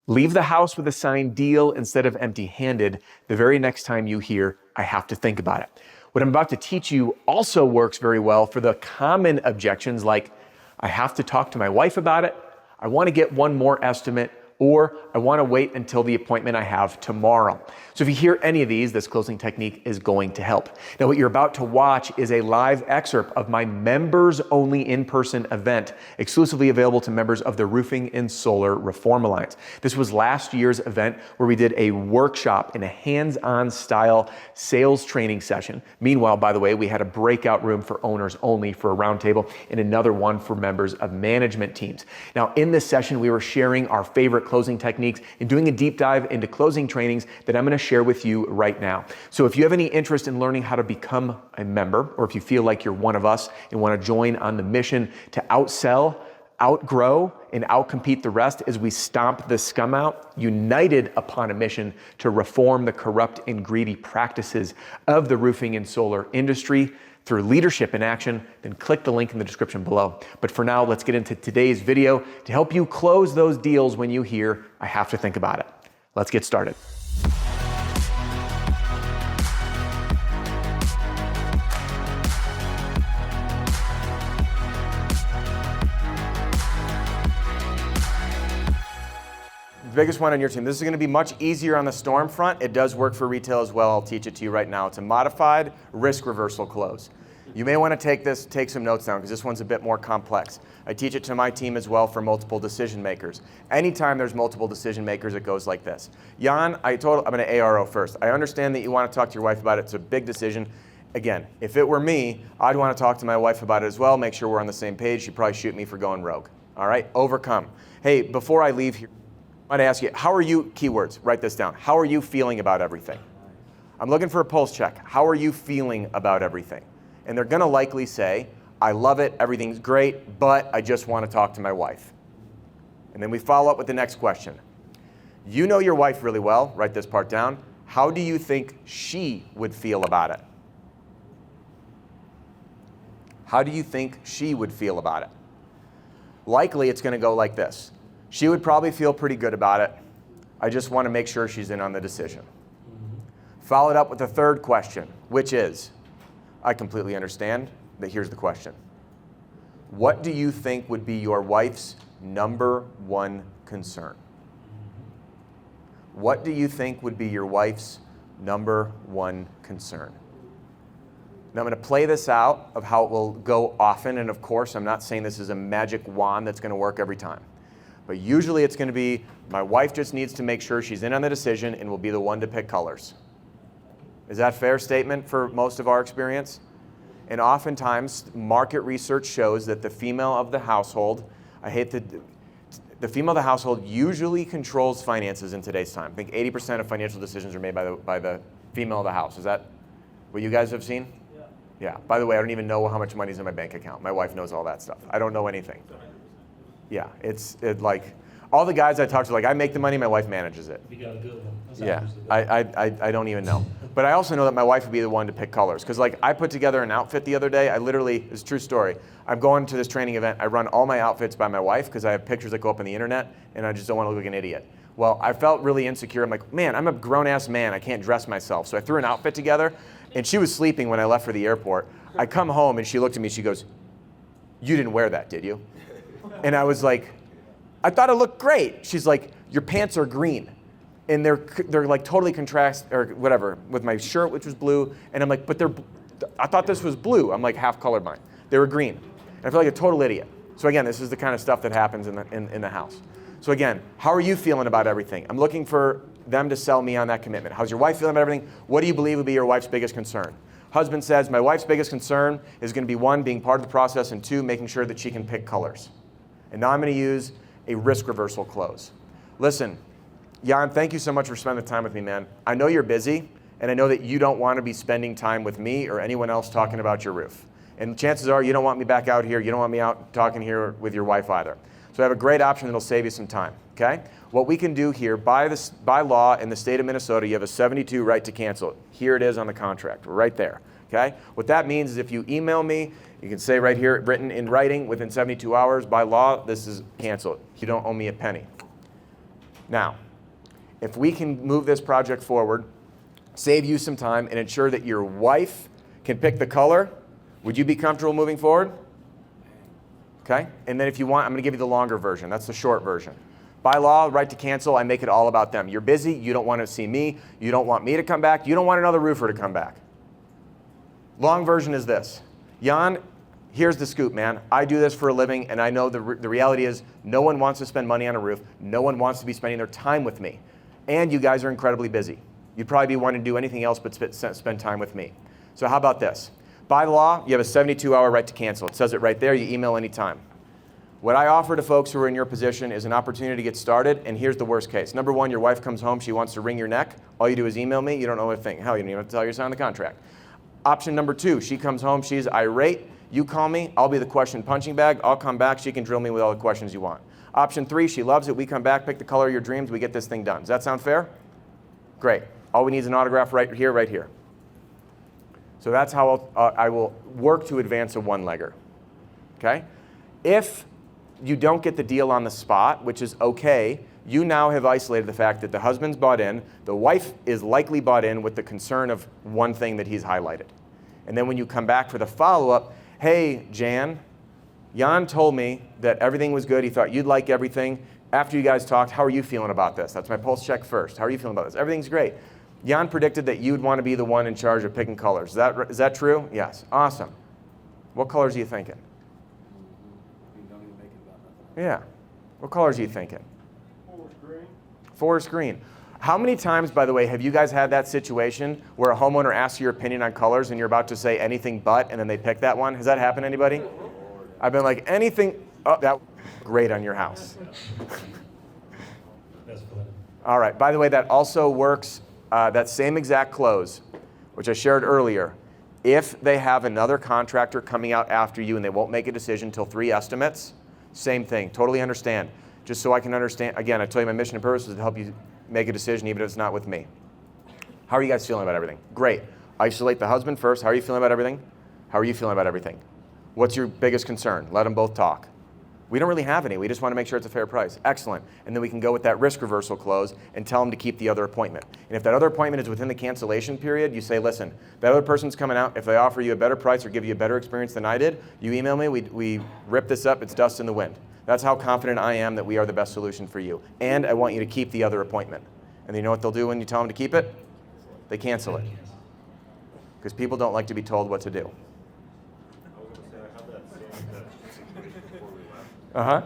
Leave the house with a signed deal instead of empty-handed the very next time you hear, I have to think about it. What I'm about to teach you also works very well for the common objections like, I have to talk to my wife about it, I want to get one more estimate, or I want to wait until the appointment I have tomorrow. So if you hear any of these, this closing technique is going to help. Now what you're about to watch is a live excerpt of my members only in-person event, exclusively available to members of the Roofing and Solar Reform Alliance. This was last year's event where we did a workshop in a hands-on style sales training session. Meanwhile, by the way, we had a breakout room for owners only for a roundtable and another one for members of management teams. Now in this session, we were sharing our favorite closing techniques and doing a deep dive into closing trainings that I'm going to share with you right now. So if you have any interest in learning how to become a member, or if you feel like you're one of us and want to join on the mission to outsell, outgrow, and outcompete the rest as we stomp the scum out, united upon a mission to reform the corrupt and greedy practices of the roofing and solar industry through leadership in action, then click the link in the description below. But for now, let's get into today's video to help you close those deals when you hear, I have to think about it. Let's get started. The biggest one on your team. This is going to be much easier on the storm front. It does work for retail as well. I'll teach it to you right now. It's a modified risk reversal close. You may want to take some notes down because this one's a bit more complex. I teach it to my team as well for multiple decision makers. Anytime there's multiple decision makers, it goes like this. Jan, I'm going to ARO first. I understand that you want to talk to your wife about it. It's a big decision. Again, if it were me, I'd want to talk to my wife about it as well, make sure we're on the same page. She'd probably shoot me for going rogue. All right, overcome. Hey, before I leave here, I might ask you, how are you, keywords, write this down. How are you feeling about everything? I'm looking for a pulse check. How are you feeling about everything? And they're gonna likely say, I love it, everything's great, but I just want to talk to my wife. And then we follow up with the next question. You know your wife really well, write this part down. How do you think she would feel about it? How do you think she would feel about it? Likely it's gonna go like this. She would probably feel pretty good about it. I just want to make sure she's in on the decision. Followed up with a third question, which is, I completely understand, but here's the question. What do you think would be your wife's number one concern? What do you think would be your wife's number one concern? Now I'm going to play this out of how it will go often, and of course I'm not saying this is a magic wand that's going to work every time. But usually it's going to be, my wife just needs to make sure she's in on the decision and will be the one to pick colors. Is that a fair statement for most of our experience? And oftentimes, market research shows that the female of the household, the female of the household usually controls finances in today's time. I think 80% of financial decisions are made by the female of the house. Is that what you guys have seen? Yeah. Yeah. By the way, I don't even know how much money's in my bank account. My wife knows all that stuff. I don't know anything. Yeah, it's like all the guys I talk to, like I make the money, my wife manages it. You got a good one. That's yeah, I don't even know. But I also know that my wife would be the one to pick colors. Because like I put together an outfit the other day. I literally, it's a true story. I'm going to this training event. I run all my outfits by my wife because I have pictures that go up on the internet and I just don't want to look like an idiot. Well, I felt really insecure. I'm like, man, I'm a grown ass man. I can't dress myself. So I threw an outfit together and she was sleeping when I left for the airport. I come home and she looked at me, she goes, you didn't wear that, did you? And I was like, I thought it looked great. She's like, your pants are green. And they're like totally contrast, or whatever, with my shirt, which was blue. And I'm like, but I thought this was blue. I'm like half colorblind. They were green. And I feel like a total idiot. So again, this is the kind of stuff that happens in the house. So again, how are you feeling about everything? I'm looking for them to sell me on that commitment. How's your wife feeling about everything? What do you believe would be your wife's biggest concern? Husband says, my wife's biggest concern is going to be one, being part of the process, and two, making sure that she can pick colors. And now I'm going to use a risk reversal close. Listen, Jan, thank you so much for spending the time with me, man. I know you're busy, and I know that you don't want to be spending time with me or anyone else talking about your roof. And chances are you don't want me back out here. You don't want me out talking here with your wife either. So I have a great option that'll save you some time, okay? What we can do here, by law in the state of Minnesota, you have a 72 right to cancel it. Here it is on the contract, right there, okay? What that means is if you email me, you can say right here, written in writing, within 72 hours, by law, this is canceled. You don't owe me a penny. Now, if we can move this project forward, save you some time, and ensure that your wife can pick the color, would you be comfortable moving forward? Okay, and then if you want, I'm going to give you the longer version. That's the short version. By law, right to cancel, I make it all about them. You're busy, you don't want to see me, you don't want me to come back, you don't want another roofer to come back. Long version is this. Jan, here's the scoop, man. I do this for a living, and I know the reality is no one wants to spend money on a roof. No one wants to be spending their time with me. And you guys are incredibly busy. You'd probably be wanting to do anything else but spend time with me. So how about this? By law, you have a 72-hour right to cancel. It says it right there. You email anytime. What I offer to folks who are in your position is an opportunity to get started, and here's the worst case. Number one, your wife comes home, she wants to wring your neck. All you do is email me. You don't know what to think. Hell, you don't even have to tell her you're signing the contract. Option number two, she comes home, she's irate. You call me, I'll be the question punching bag. I'll come back, she can drill me with all the questions you want. Option three, she loves it. We come back, pick the color of your dreams, we get this thing done. Does that sound fair? Great. All we need is an autograph right here, right here. So that's how I will work to advance a one-legger. Okay? If you don't get the deal on the spot, which is okay, you now have isolated the fact that the husband's bought in, the wife is likely bought in with the concern of one thing that he's highlighted. And then when you come back for the follow-up, hey, Jan told me that everything was good. He thought you'd like everything. After you guys talked, how are you feeling about this? That's my pulse check first. How are you feeling about this? Everything's great. Jan predicted that you'd want to be the one in charge of picking colors. Is that true? Yes. Awesome. What colors are you thinking? Yeah. What colors are you thinking? Forest green. How many times, by the way, have you guys had that situation where a homeowner asks your opinion on colors and you're about to say anything but, and then they pick that one? Has that happened to anybody? I've been like, anything, oh, that great on your house. All right, by the way, that also works, that same exact close, which I shared earlier. If they have another contractor coming out after you and they won't make a decision until 3 estimates, same thing, totally understand. Just so I can understand, again, I tell you my mission and purpose is to help you make a decision even if it's not with me. How are you guys feeling about everything? Great. Isolate the husband first. How are you feeling about everything? How are you feeling about everything? What's your biggest concern? Let them both talk. We don't really have any. We just want to make sure it's a fair price. Excellent. And then we can go with that risk reversal close and tell them to keep the other appointment. And if that other appointment is within the cancellation period, you say, listen, that other person's coming out. If they offer you a better price or give you a better experience than I did, you email me, we rip this up, it's dust in the wind. That's how confident I am that we are the best solution for you. And I want you to keep the other appointment. And you know what they'll do when you tell them to keep it? They cancel it. Because people don't like to be told what to do. Uh-huh.